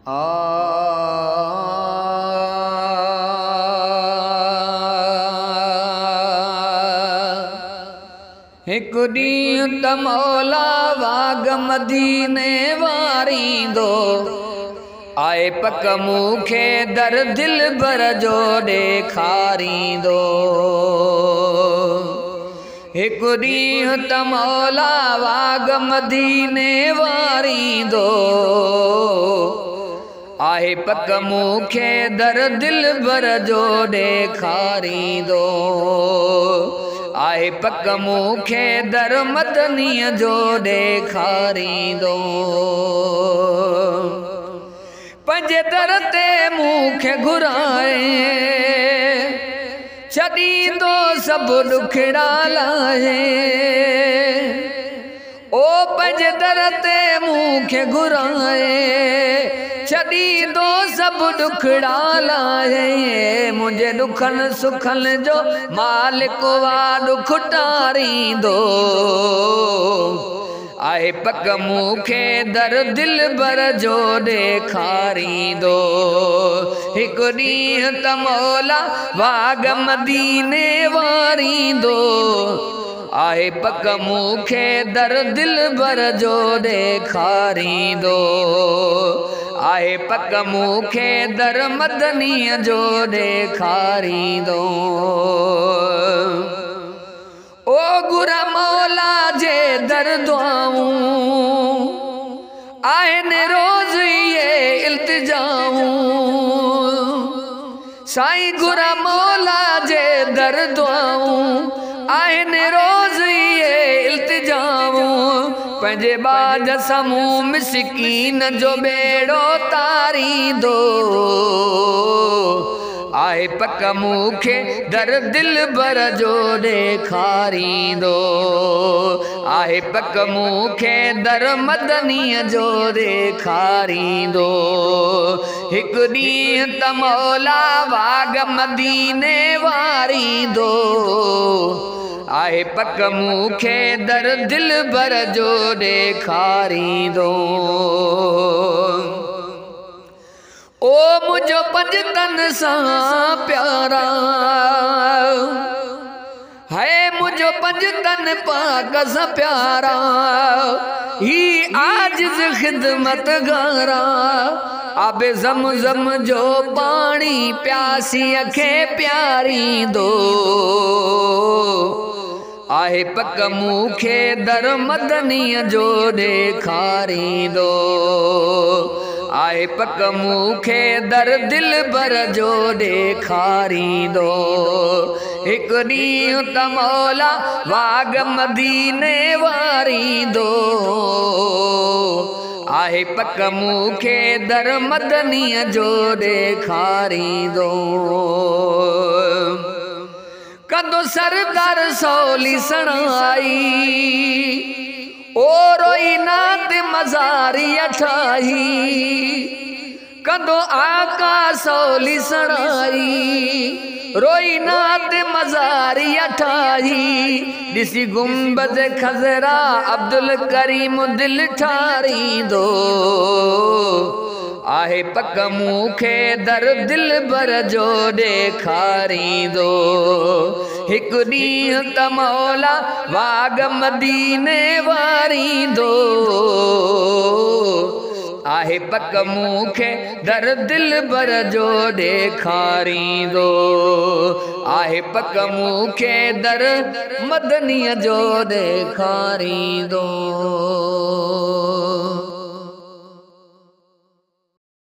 एक ॾींहुं त मौला वाग मदीने वारींदो आए पक मूंखे दर दिल भर जो ॾेखारींदो। एक ॾींहुं त मौला वाग मदीने वारींदो आहे पक मूंखे दर दिल भर जो ॾेखारींदो आहे पक मूंखे दर मदनीअ जो ॾेखारींदो। पंहिंजे दर ते मूंखे घुराए छॾींदो सभु ॾुखड़ा लाहे ओ पंहिंजे दर ते मूंखे घुराए छॾींदो सभु ॾुखड़ा लाहे मुंहिंजे ॾुखनि सुखनि जो मालिक वा ॾुख टारींदो आहे पक मूंखे दर दिल भर जो ॾेखारींदो। हिकु ॾींहुं त मौला वाग मदीने वारींदो आहे पक मूंखे दर दिल भर जो ॾेखारींदो आहे पक मूंखे दर मदनीअ जो ॾेखारींदो। ओ गुरा मौला जे दर दुआऊं आहिनि रोज़ इहे इल्तिजाऊं साईं गुरा मौला जे दर दुआऊं आहिनि रोज़ इहे इल्तिजाऊं पंहिंजे बाज समूह मिसकीन जो बेड़ो तारींदो आहे पक मूंखे दर दिल भर जो ॾेखारींदो आहे पक मूंखे दर मदनीअ जो ॾेखारींदो। हिकु ॾींहुं त मौला वाग मदीने वारींदो आहे पक मूंखे दर दिल भर जो ॾेखारींदो। ओ मुझो पंज तन सां प्यारा है मुझो पंज तन पाक सां प्यारा ही आजिज़ खिदमत गारा आबे ज़मज़म जो पानी प्यासीअ खे प्यारींदो आहे पक मूंखे दर मदनीअ जो ॾेखारींदो आहे पक मूंखे दर दिल भर जो ॾेखारींदो। हिकु ॾींहुं त मौला वाग मदीने वारींदो आहे पक मूंखे दर मदनीअ जो ॾेखारींदो। कदो सरदार सौली सणाई ओ रोई नात मज़ारी ठाही कदो आका सौली सणाई रोई नात मज़ारी ठाही ॾिसी गुंबद खज़रा अब्दुल करीम दिल ठारींदो आहे पक मूंखे दर दिल भर जो ॾेखारींदो। हिकु ॾींहुं त मौला वाग मदीने वारींदो आहे पक मूंखे दर दिल भर जो ॾेखारींदो आहे पक मूंखे दर मदनीअ जो ॾेखारींदो।